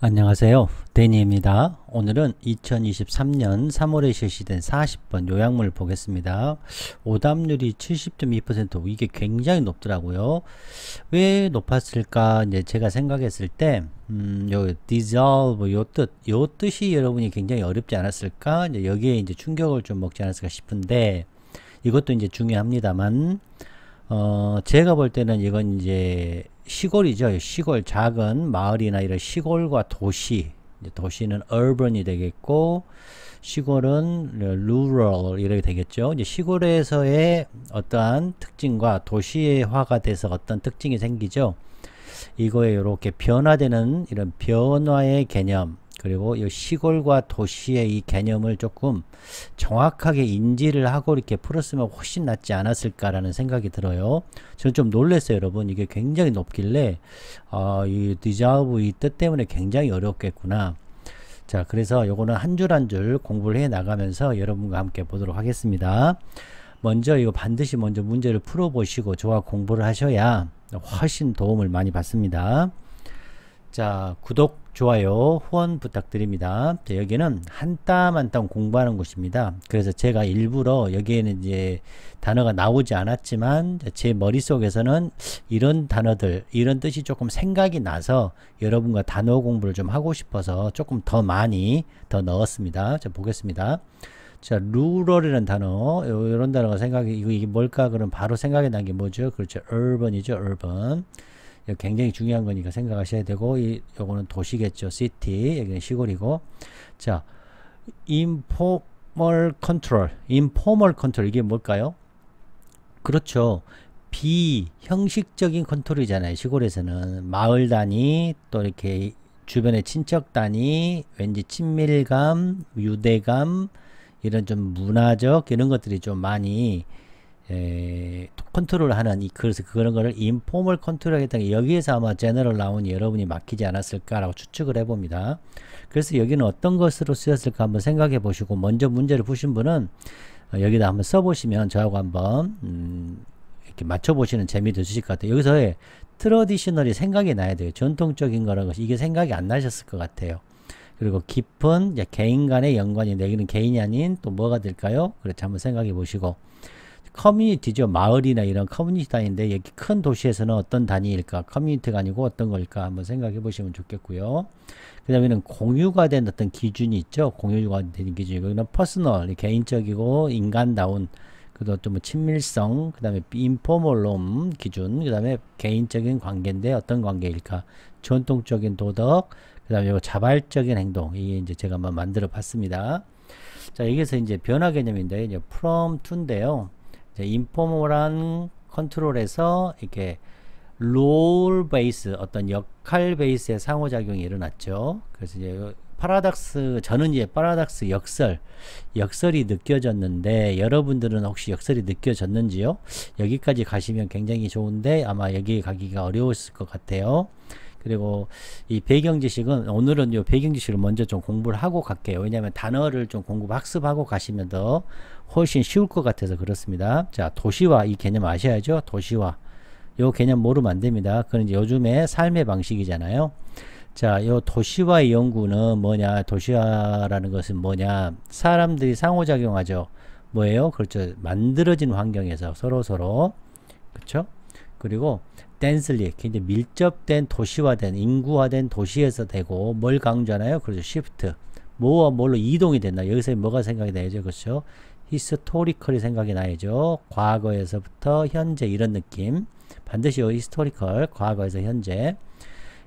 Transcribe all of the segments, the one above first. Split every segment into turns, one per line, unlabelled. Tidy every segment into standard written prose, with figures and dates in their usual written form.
안녕하세요. 데니입니다. 오늘은 2023년 3월에 실시된 40번 요약문을 보겠습니다. 오답률이 70.2%, 이게 굉장히 높더라고요. 왜 높았을까? 이제 제가 생각했을 때, 요 dissolve 요 뜻이 여러분이 굉장히 어렵지 않았을까? 이제 여기에 이제 충격을 좀 먹지 않았을까 싶은데, 이것도 이제 중요합니다만, 제가 볼 때는 이건 이제 시골이죠. 시골, 작은 마을이나 이런 시골과 도시. 이제 도시는 urban이 되겠고, 시골은 rural 이렇게 되겠죠. 이제 시골에서의 어떠한 특징과 도시화가 돼서 어떤 특징이 생기죠. 이거에 이렇게 변화되는 이런 변화의 개념, 그리고 이 시골과 도시의 이 개념을 조금 정확하게 인지를 하고 이렇게 풀었으면 훨씬 낫지 않았을까라는 생각이 들어요. 저는 좀 놀랐어요, 여러분. 이게 굉장히 높길래 이 디자브 이 뜻 때문에 굉장히 어렵겠구나. 자, 그래서 요거는 한 줄 한 줄 공부를 해 나가면서 여러분과 함께 보도록 하겠습니다. 먼저 이거 반드시 먼저 문제를 풀어보시고 저와 공부를 하셔야 훨씬 도움을 많이 받습니다. 자, 구독, 좋아요, 후원 부탁드립니다. 자, 여기는 한 땀 한 땀 공부하는 곳입니다. 그래서 제가 일부러 여기에는 이제 단어가 나오지 않았지만 제 머릿속에서는 이런 단어들, 이런 뜻이 조금 생각이 나서 여러분과 단어 공부를 좀 하고 싶어서 조금 더 많이 더 넣었습니다. 자, 보겠습니다. 자, rural이라는 단어, 이런 단어가 이게 뭘까? 그럼 바로 생각이 난 게 뭐죠? 그렇죠. urban이죠, urban. 굉장히 중요한 거니까 생각하셔야 되고, 요거는 도시겠죠. city. 여기는 시골이고. 자, informal control. 이게 뭘까요? 그렇죠. 비형식적인 컨트롤이잖아요. 시골에서는. 마을 단위, 또 이렇게 주변의 친척 단위, 왠지 친밀감, 유대감, 이런 좀 문화적, 이런 것들이 좀 많이 컨트롤하는 그래서 그런 거를 인포멀 컨트롤 하겠다는 게 여기에서 아마 제너럴 나오니 여러분이 막히지 않았을까라고 추측을 해봅니다. 그래서 여기는 어떤 것으로 쓰였을까 한번 생각해 보시고 먼저 문제를 푸신 분은 여기다 한번 써보시면 저하고 한번 이렇게 맞춰보시는 재미도 있으실 것 같아요. 여기서의 트러디셔널이 생각이 나야 돼요. 전통적인 거라는 것이 이게 생각이 안 나셨을 것 같아요. 그리고 깊은 개인 간의 연관인데 여기는 개인이 아닌 또 뭐가 될까요? 그렇지, 한번 생각해 보시고 커뮤니티죠. 마을이나 이런 커뮤니티 단위인데 여기 큰 도시에서는 어떤 단위일까? 커뮤니티가 아니고 어떤 걸까? 한번 생각해 보시면 좋겠고요. 그 다음에는 공유가 된 어떤 기준이 있죠. 공유가 된 기준이. 여기는 퍼스널, 개인적이고 인간다운, 그다음 또 뭐 친밀성, 그 다음에 인포멀롬 기준, 그 다음에 개인적인 관계인데 어떤 관계일까? 전통적인 도덕, 그 다음에 이거 자발적인 행동. 이게 이제 제가 한번 만들어 봤습니다. 자, 여기서 이제 변화 개념인데, 이제 from to인데요. 인포멀한 컨트롤에서 이렇게 롤 베이스, 어떤 역할 베이스의 상호작용이 일어났죠. 그래서 이제 저는 이제 파라닥스 역설이 느껴졌는데 여러분들은 혹시 역설이 느껴졌는지요? 여기까지 가시면 굉장히 좋은데 아마 여기 가기가 어려웠을 것 같아요. 그리고 이 배경 지식은 오늘은 이 배경 지식을 먼저 좀 공부를 하고 갈게요. 왜냐하면 단어를 좀 학습하고 가시면 더 훨씬 쉬울 것 같아서 그렇습니다. 자, 도시화 이 개념 아셔야죠. 도시화 요 개념 모르면 안 됩니다. 그건 이제 요즘의 삶의 방식이잖아요. 자, 요 도시화의 연구는 뭐냐? 도시화라는 것은 뭐냐? 사람들이 상호작용하죠. 뭐예요? 그렇죠. 만들어진 환경에서 서로 그렇죠? 그리고 densely 굉장히 밀접된 도시화된 인구화된 도시에서 되고 뭘 강조하나요? 그렇죠. shift 뭐와 뭘로 이동이 된다. 여기서 뭐가 생각이 나야죠. 그렇죠. historically 생각이 나야죠. 과거에서부터 현재 이런 느낌. 반드시 historical 과거에서 현재.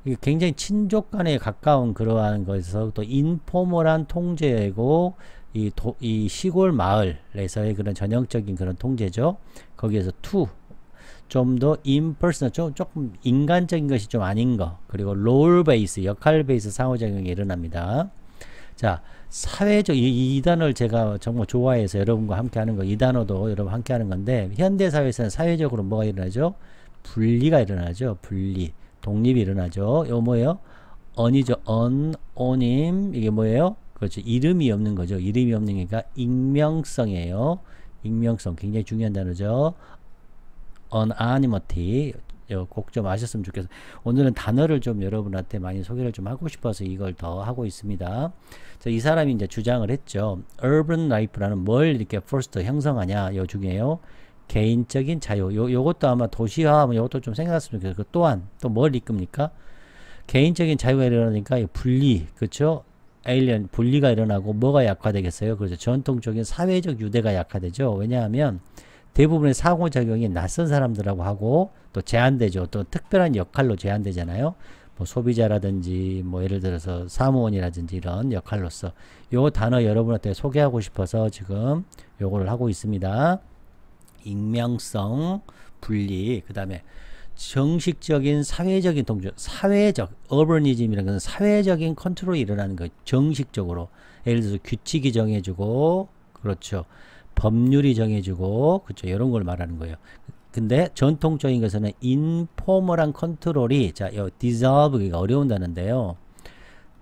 이게 굉장히 친족 간에 가까운 그러한 것에서 또 인포멀한 통제고 이 시골 마을에서의 그런 전형적인 그런 통제죠. 거기에서 to 좀 더 impersonal, 조금 인간적인 것이 좀 아닌 거. 그리고 롤 베이스, 역할 베이스 상호작용이 일어납니다. 자, 사회적, 이 단어를 제가 정말 좋아해서 여러분과 함께 하는 거, 이 단어도 여러분 함께 하는 건데, 현대사회에서는 사회적으로 뭐가 일어나죠? 분리가 일어나죠. 분리. 독립이 일어나죠. 이거 뭐예요? 언이죠. 언임. 이게 뭐예요? 그렇죠. 이름이 없는 거죠. 이름이 없는 게니까 익명성이에요. 익명성. 굉장히 중요한 단어죠. anonymity, 꼭 좀 아셨으면 좋겠어요. 오늘은 단어를 좀 여러분한테 많이 소개를 좀 하고 싶어서 이걸 더 하고 있습니다. 자, 이 사람이 이제 주장을 했죠. urban life라는 뭘 이렇게 first 형성하냐, 요 중에요. 개인적인 자유. 요것도 아마 도시화하면 요것도 좀 생각했으면 좋겠어요. 또한 또 뭘 이끕니까? 개인적인 자유가 일어나니까 분리, 그렇죠? 에일리언 분리가 일어나고 뭐가 약화되겠어요? 그렇죠. 전통적인 사회적 유대가 약화되죠. 왜냐하면 대부분의 상호작용이 낯선 사람들하고 하고 또 제한되죠. 또 특별한 역할로 제한되잖아요. 뭐 소비자라든지 뭐 예를 들어서 사무원이라든지 이런 역할로서 요 단어 여러분한테 소개하고 싶어서 지금 요거를 하고 있습니다. 익명성, 분리, 그 다음에 정식적인 사회적인 통제, 사회적, 어버니즘이라는 것은 사회적인 컨트롤이 일어나는 거예요. 정식적으로. 예를 들어서 규칙이 정해주고, 그렇죠. 법률이 정해주고, 그렇죠. 이런 걸 말하는 거예요. 근데 전통적인 것은 인포멀한 컨트롤이, 자, 요 dissolve가 어려운 단어인데요.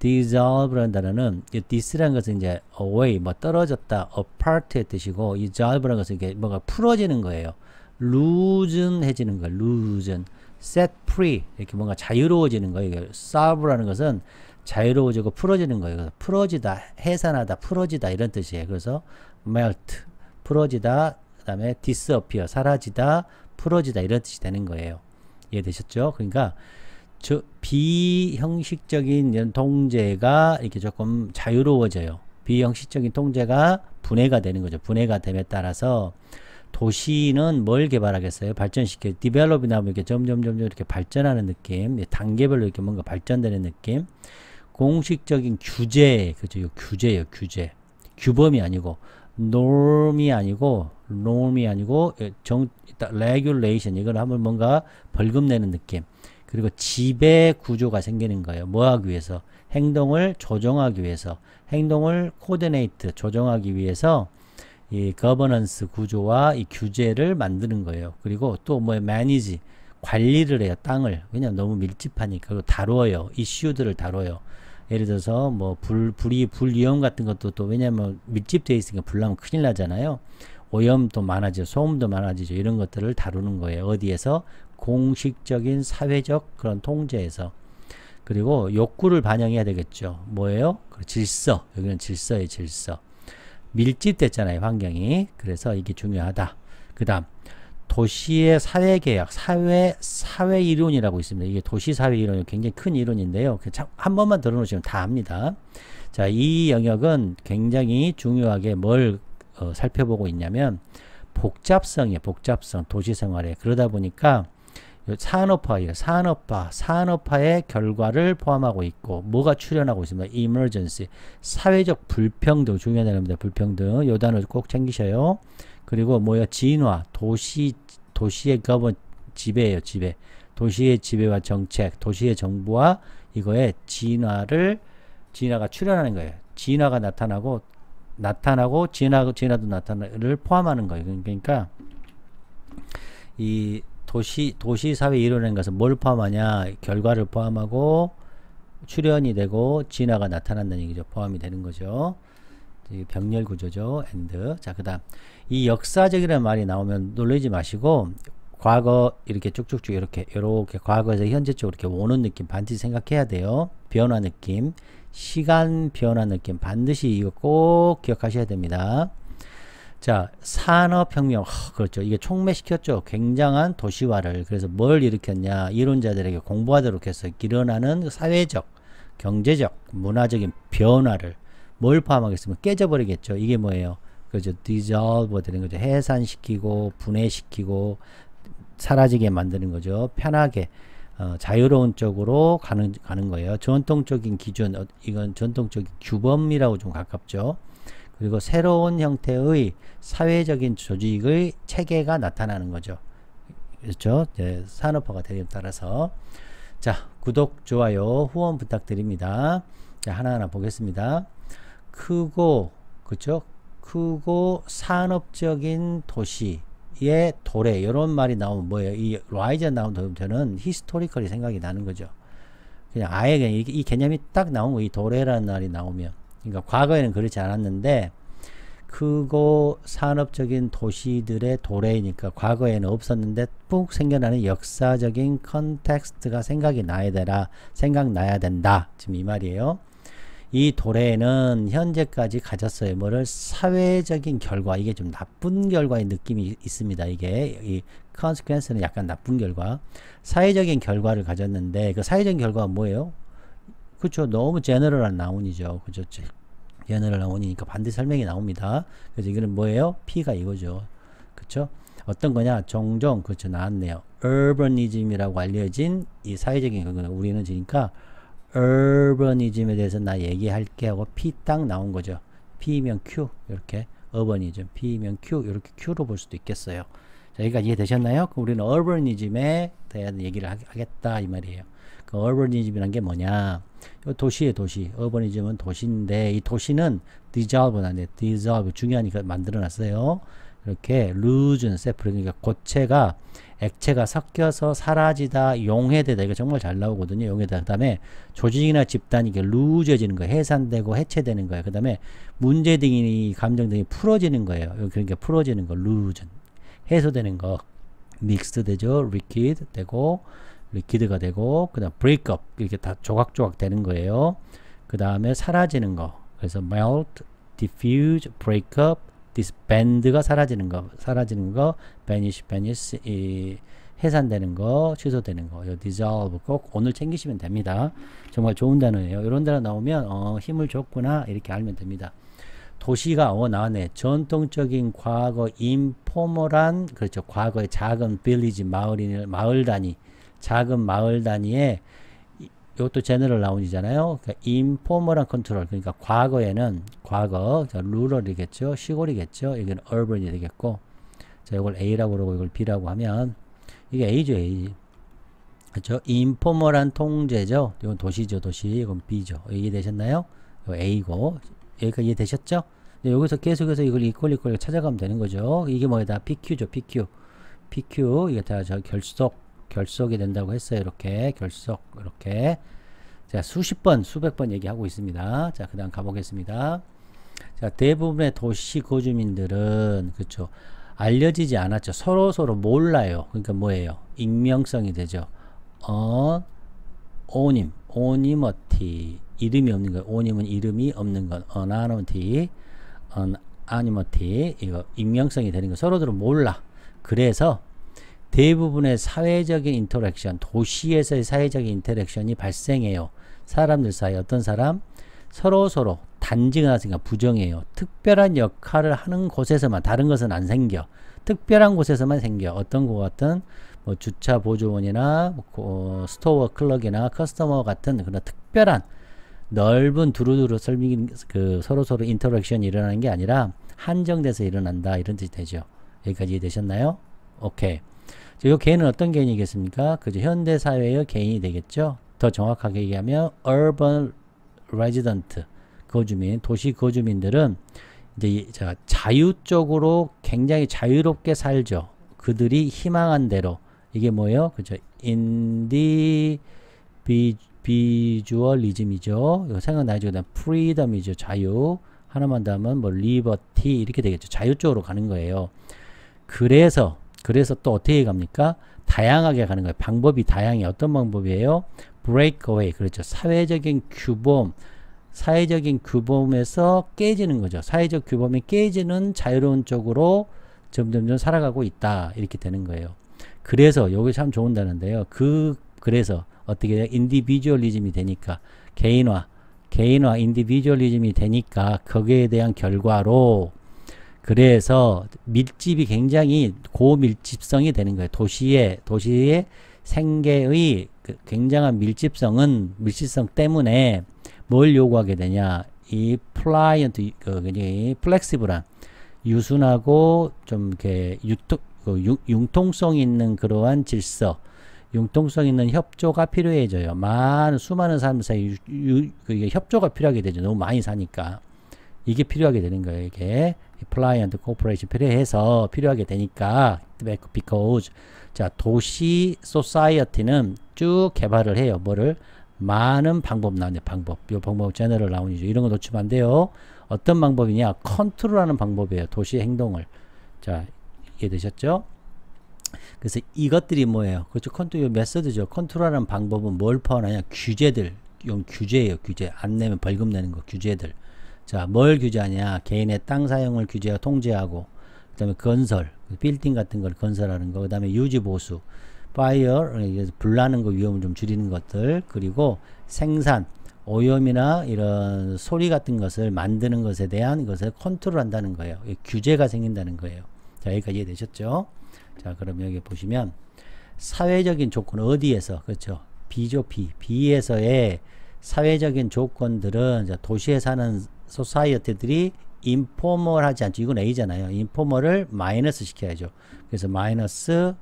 dissolve라는 단어는, 이 dis라는 것은 이제 away, 뭐 떨어졌다, apart의 뜻이고, 이 dissolve라는 것은 이게 뭐가 풀어지는 거예요. loosen해지는 거예요. loosen, set free, 이렇게 뭔가 자유로워지는 거예요. solve라는 것은 자유로워지고 풀어지는 거예요. 그래서 풀어지다, 해산하다, 풀어지다 이런 뜻이에요. 그래서 melt, 풀어지다, 그 다음에 disappear, 사라지다, 풀어지다 이런 뜻이 되는 거예요. 이해되셨죠? 그러니까 저 비형식적인 통제가 이렇게 조금 자유로워져요. 비형식적인 통제가 분해가 되는 거죠. 분해가 됨에 따라서 도시는 뭘 개발하겠어요? 발전시켜, 디벨롭이 나오면 이렇게 점점 이렇게 발전하는 느낌, 단계별로 이렇게 뭔가 발전되는 느낌, 공식적인 규제, 그죠? 요 규제예요, 규제. 규범이 아니고, norm이 아니고, regulation, 이걸 하면 뭔가 벌금 내는 느낌. 그리고 지배 구조가 생기는 거예요. 뭐 하기 위해서? 행동을 조정하기 위해서, 행동을 코디네이트, 조정하기 위해서 이 거버넌스 구조와 이 규제를 만드는 거예요. 그리고 또 뭐 매니지, 관리를 해요. 땅을. 왜냐면 너무 밀집하니까. 그리고 다뤄요. 이슈들을 다뤄요. 예를 들어서 뭐 불위험 같은 것도 또 왜냐면 밀집되어 있으니까 불 나면 큰일 나잖아요. 오염도 많아지죠. 소음도 많아지죠. 이런 것들을 다루는 거예요. 어디에서? 공식적인 사회적 그런 통제에서. 그리고 욕구를 반영해야 되겠죠. 뭐예요? 질서. 여기는 질서예요. 질서. 밀집됐잖아요. 환경이. 그래서 이게 중요하다. 그 다음 도시의 사회개혁, 사회 이론이라고 있습니다. 이게 도시 사회 이론이 굉장히 큰 이론인데요. 한 번만 들어놓으시면 다 압니다. 자, 이 영역은 굉장히 중요하게 뭘 살펴보고 있냐면 복잡성이에요. 복잡성, 도시생활에. 그러다 보니까 산업화예요. 산업화의 결과를 포함하고 있고 뭐가 출현하고 있습니다. emergency, 사회적 불평등, 중요한 단어입니다. 불평등, 요 단어 꼭 챙기셔요. 그리고 뭐야? 진화, 도시의 지배예요. 지배, 도시의 지배와 정책, 도시의 정부와 이거의 진화가 출현하는 거예요. 진화가 나타나고 진화도 나타나를 포함하는 거예요. 그러니까 이 도시 사회 이론이라는 것은 뭘 포함하냐? 결과를 포함하고 출현이 되고 진화가 나타난다는 얘기죠. 포함이 되는 거죠. 병렬 구조죠. and. 자, 그다음 이 역사적이라는 말이 나오면 놀라지 마시고 과거 이렇게 쭉쭉쭉 이렇게 과거에서 현재 쪽으로 이렇게 오는 느낌 반드시 생각해야 돼요. 변화 느낌, 시간 변화 느낌 반드시 이거 꼭 기억하셔야 됩니다. 자, 산업혁명, 그렇죠. 이게 촉매시켰죠. 굉장한 도시화를. 그래서 뭘 일으켰냐? 이론자들에게 공부하도록 해서 일어나는 사회적, 경제적, 문화적인 변화를 뭘 포함하겠습니까? 깨져버리겠죠. 이게 뭐예요? 그죠? dissolve 되는 거죠. 해산시키고, 분해시키고, 사라지게 만드는 거죠. 편하게, 자유로운 쪽으로 가는 거예요. 전통적인 기준, 이건 전통적인 규범이라고 좀 가깝죠. 그리고 새로운 형태의 사회적인 조직의 체계가 나타나는 거죠. 그렇죠? 네, 산업화가 되에 따라서. 자, 구독, 좋아요, 후원 부탁드립니다. 자, 하나하나 보겠습니다. 크고, 그렇죠? 크고 산업적인 도시의 도래, 이런 말이 나오면 뭐예요? 이 라이저 나오면 저는 히스토리컬이 생각이 나는 거죠. 그냥 아예 그냥 이 개념이 딱 나온 거, 이 도래라는 말이 나오면. 그러니까 과거에는 그렇지 않았는데 크고 산업적인 도시들의 도래이니까 과거에는 없었는데 푹 생겨나는 역사적인 컨텍스트가 생각나야 된다. 지금 이 말이에요. 이 도래는 현재까지 가졌어요. 뭐를 사회적인 결과, 이게 좀 나쁜 결과의 느낌이 있습니다. 이게 이 consequence는 약간 나쁜 결과, 사회적인 결과를 가졌는데 그 사회적인 결과가 뭐예요? 그렇죠. 너무 제너럴한 나운이죠. 그죠? 제너럴 나운이니까 반드시 설명이 나옵니다. 그래서 이거는 뭐예요? P가 이거죠. 그렇죠? 어떤 거냐? 종종 그렇죠. 나왔네요. urbanism이라고 알려진 이 사회적인 결과. 우리는 지니까 urbanism에 대해서 나 얘기할게 하고 P 딱 나온 거죠. P면 Q 이렇게 urbanism, P면 Q 이렇게 Q로 볼 수도 있겠어요. 자, 여기까지 이해되셨나요? 그럼 우리는 urbanism에 대한 얘기를 하겠다 이 말이에요. 그 urbanism이란 게 뭐냐? 도시예요, 도시. urbanism은 도시인데 이 도시는 dissolve는 안 돼. dissolve 중요하니까 만들어놨어요. 이렇게 loosen, separate, 그러니까 고체가 액체가 섞여서 사라지다, 용해되다. 이거 정말 잘 나오거든요. 용해되다. 그 다음에 조직이나 집단이 이게 루즈해지는 거예요. 해산되고 해체되는 거예요. 그 다음에 문제 등이 감정 등이 풀어지는 거예요. 그러니까 풀어지는 거, loosen. 해소되는 거, mixed 되죠. liquid 되고, liquid가 되고, 그 다음 break up. 이렇게 다 조각조각 되는 거예요. 그 다음에 사라지는 거. 그래서 melt, diffuse, break up, disband가 사라지는 거, vanish, 이 해산되는 거, 취소되는 거, dissolve 꼭 오늘 챙기시면 됩니다. 정말 좋은 단어예요. 이런 단어 나오면 힘을 줬구나 이렇게 알면 됩니다. 도시가 나왔네. 전통적인 과거 인포멀한 그렇죠. 과거의 작은 빌리지 마을 단위, 작은 마을 단위에 이것도 제너럴 라운이잖아요. 그러니까 인포멀한 컨트롤. 그러니까 과거에는 루럴이겠죠. 시골이겠죠. 여기는 urban이 되겠고. 자, 이걸 A라고 그러고 이걸 B라고 하면 이게 A죠, A. 그렇죠? 인포멀한 통제죠. 이건 도시죠, 도시. 이건 B죠. 이해되셨나요? 이거 A고. 여기까지 이해되셨죠? 여기서 계속해서 이걸 이꼴 찾아가면 되는 거죠. 이게 뭐다? PQ죠, PQ. PQ. 이게 다 저 결속이 된다고 했어요. 이렇게 결속 이렇게 자 수십 번 수백 번 얘기하고 있습니다. 자 그 다음 가보겠습니다. 자 대부분의 도시 거주민들은 그렇죠 알려지지 않았죠. 서로 몰라요. 그러니까 뭐예요? 익명성이 되죠. 오니머티 이름이 없는 거. 오님은 이름이 없는 건 어나니머티 아니머티 이거 익명성이 되는 거. 서로들 몰라. 그래서 대부분의 사회적인 인터랙션, 도시에서의 사회적인 인터랙션이 발생해요. 사람들 사이 어떤 사람? 서로 단지가 나서니까 부정해요. 특별한 역할을 하는 곳에서만, 다른 것은 안 생겨. 특별한 곳에서만 생겨. 어떤 것 같은 뭐 주차 보조원이나 스토어 클럭이나 커스터머 같은 그런 특별한 넓은 두루두루 서로 인터랙션이 일어나는 게 아니라 한정돼서 일어난다 이런 뜻이 되죠. 여기까지 이해되셨나요? 오케이. 이 개인은 어떤 개인이겠습니까? 그죠? 현대사회의 개인이 되겠죠? 더 정확하게 얘기하면 urban resident 거주민, 도시 거주민들은 이제 자유적으로 굉장히 자유롭게 살죠. 그들이 희망한 대로 이게 뭐예요? 그죠? individualism이죠. 이거 생각나죠? 그다음 freedom이죠. 자유. 하나만 더 하면 뭐 liberty 이렇게 되겠죠. 자유적으로 가는 거예요. 그래서 또 어떻게 갑니까? 다양하게 가는 거예요. 방법이 다양해. 어떤 방법이에요? break away. 그렇죠. 사회적인 규범에서 깨지는 거죠. 사회적 규범이 깨지는 자유로운 쪽으로 점점 살아가고 있다. 이렇게 되는 거예요. 그래서 요게 참 좋은 단어인데요. 그래서 어떻게 돼요? 인디비주얼리즘이 되니까 개인화 인디비주얼리즘이 되니까 거기에 대한 결과로 그래서 밀집이 굉장히 고밀집성이 되는 거예요. 도시의 생계의 굉장한 밀집성 때문에 뭘 요구하게 되냐? 이 플라이언트, 플렉시블한, 유순하고 좀 이렇게 융통성 있는 그러한 질서, 융통성 있는 협조가 필요해져요. 수많은 사람 사이 협조가 필요하게 되죠. 너무 많이 사니까. 이게 필요하게 되는 거예요. 이게 플라이언트 코퍼레이션 필요하게 되니까 because 자 도시 소사이어티는 쭉 개발을 해요. 뭐를 많은 방법 나오네. 방법. 요 방법 제너럴 나오니죠. 이런 거 놓치면 안 돼요. 어떤 방법이냐? 컨트롤하는 방법이에요. 도시의 행동을. 자, 이해되셨죠? 그래서 이것들이 뭐예요? 그렇죠. 컨트롤 메서드죠. 컨트롤하는 방법은 뭘 포함하냐? 규제들. 이건 규제예요. 규제. 안 내면 벌금 내는 거. 규제들. 자, 뭘 규제하냐? 개인의 땅 사용을 규제하고 통제하고, 그 다음에 건설, 빌딩 같은 걸 건설하는 거, 그 다음에 유지 보수, 파이어, 불나는 거 위험을 좀 줄이는 것들, 그리고 생산, 오염이나 이런 소리 같은 것을 만드는 것에 대한 것을 컨트롤 한다는 거예요. 규제가 생긴다는 거예요. 자, 여기까지 이해되셨죠? 자, 그럼 여기 보시면 사회적인 조건 어디에서, 그렇죠? B죠. B에서의 사회적인 조건들은 도시에 사는 소사이어티들이 인포멀하지 않죠. 이건 A잖아요. 인포멀을 마이너스 시켜야죠. 그래서 마이너스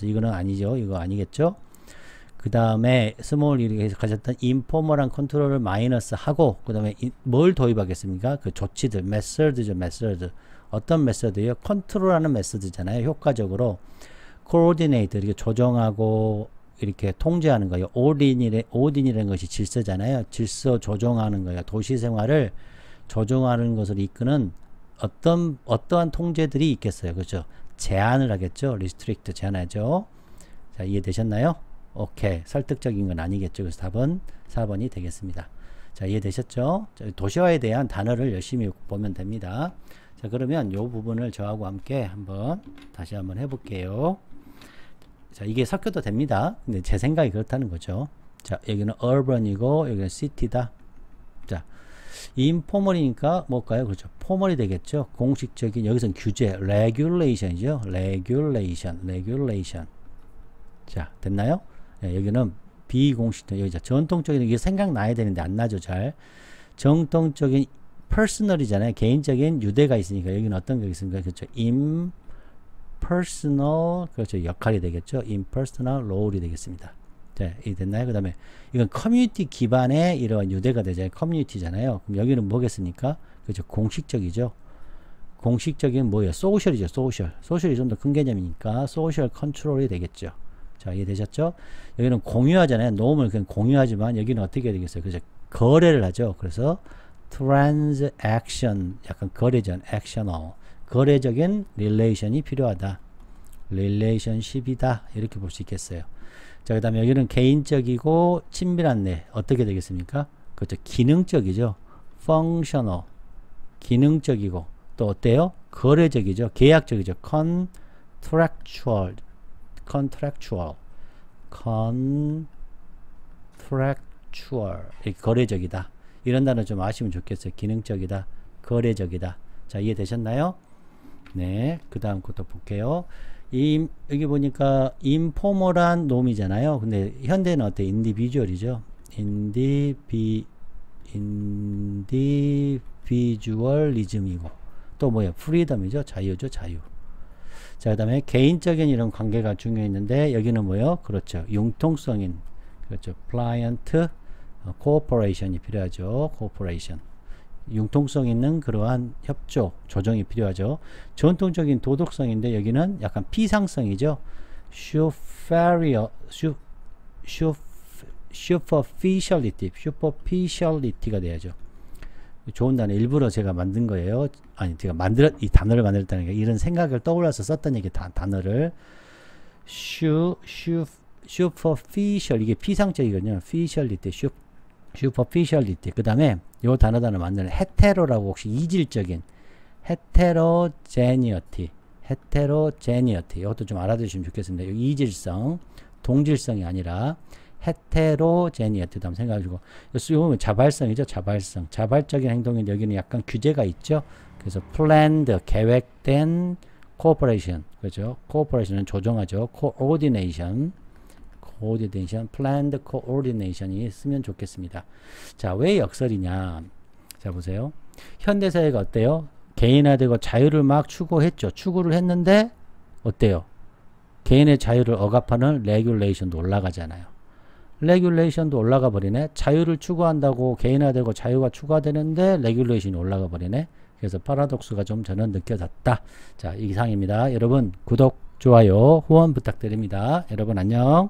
이거는 아니죠. 이거 아니겠죠. 그 다음에 스몰 이렇게 해석하셨던 인포멀한 컨트롤을 마이너스 하고, 그 다음에 뭘 도입하겠습니까? 그 조치들, 메서드죠. 메서드. 어떤 메서드예요? 컨트롤하는 메서드잖아요. 효과적으로 코오디네이트 이렇게 조정하고 이렇게 통제하는 거예요. 오딘이라는 것이 질서잖아요. 질서 조정하는 거예요. 도시 생활을 조정하는 것을 이끄는 어떠한 통제들이 있겠어요. 그렇죠? 제한을 하겠죠. 리스트릭트 제한하죠. 자, 이해되셨나요? 오케이. 설득적인 건 아니겠죠. 그래서 답은 4번이 되겠습니다. 자, 이해되셨죠? 도시화에 대한 단어를 열심히 보면 됩니다. 자, 그러면 이 부분을 저하고 함께 다시 한번 해볼게요. 자, 이게 섞여도 됩니다. 근데 제 생각이 그렇다는 거죠. 자, 여기는 urban이고 여기는 city다. 자, 인포멀이니까 뭘까요? 그렇죠. 포멀이 되겠죠. 공식적인, 여기서는 규제, regulation이죠. regulation. 자, 됐나요? 네, 여기는 비공식적, 여기 전통적인, 이게 생각나야 되는데 안 나죠, 잘. 정통적인 personal이잖아요. 개인적인 유대가 있으니까 여기는 어떤 게 있습니까? 그렇죠. impersonal, 그렇죠. 역할이 되겠죠. impersonal role이 되겠습니다. 네, 이 됐나요? 그 다음에 이건 커뮤니티 기반의 이러한 유대가 되잖아요. 커뮤니티잖아요. 그럼 여기는 뭐겠습니까? 그렇죠. 공식적이죠. 공식적인 뭐예요? 소셜이죠. 소셜이 좀 더 큰 개념이니까 소셜 컨트롤이 되겠죠. 자, 이해되셨죠? 여기는 공유하잖아요. 노움을 그냥 공유하지만 여기는 어떻게 되겠어요? 그죠? 거래를 하죠. 그래서 transaction, 약간 거래전, actional, 거래적인 relation이 필요하다. relationship이다. 이렇게 볼 수 있겠어요. 자, 그 다음에 여기는 개인적이고 친밀한 내, 어떻게 되겠습니까? 그렇죠. 기능적이죠. functional, 기능적이고, 또 어때요? 거래적이죠. 계약적이죠. contractual, 거래적이다. 이런 단어 좀 아시면 좋겠어요. 기능적이다, 거래적이다. 자, 이해되셨나요? 네, 그 다음 것도 볼게요. 여기 보니까 인포멀한 놈이잖아요. 근데 현대는 어때? 인디비주얼이죠. 인디비주얼리즘이고, 또 뭐예요? 프리덤이죠. 자유죠. 자유. 자, 그 다음에 개인적인 이런 관계가 중요했는데 여기는 뭐예요? 그렇죠. 융통성인, 그렇죠. client cooperation이 필요하죠. cooperation. 융통성 있는 그러한 협조, 조정이 필요하죠. 전통적인 도덕성인데 여기는 약간 피상성이죠. superficiality가 돼야죠. 좋은 단어 일부러 제가 만든 거예요. 아니, 제가 이 단어를 만들었다는 게 이런 생각을 떠올라서 썼던 얘기 단어를 superficial, 이게 피상적이거든요. superficiality. 그 다음에 요 단어 만드는 hetero라고, 혹시 이질적인 heterogeneity. 이것도 좀 알아두시면 좋겠습니다. 여기 이질성, 동질성이 아니라 heterogeneity 한번 생각해주고, 이거 자발성이죠. 자발적인 행동인데 여기는 약간 규제가 있죠. 그래서 planned, 계획된 cooperation, 그렇죠. cooperation은 조정하죠. coordination, planned coordination이 쓰면 좋겠습니다. 자, 왜 역설이냐? 자, 보세요. 현대사회가 어때요? 개인화되고 자유를 막 추구를 했는데 어때요? 개인의 자유를 억압하는 regulation도 올라가잖아요. regulation도 올라가 버리네. 자유를 추구한다고 개인화되고 자유가 추가되는데 regulation이 올라가 버리네. 그래서 파라독스가 좀 저는 느껴졌다. 자, 이상입니다. 여러분 구독, 좋아요, 후원 부탁드립니다. 여러분 안녕.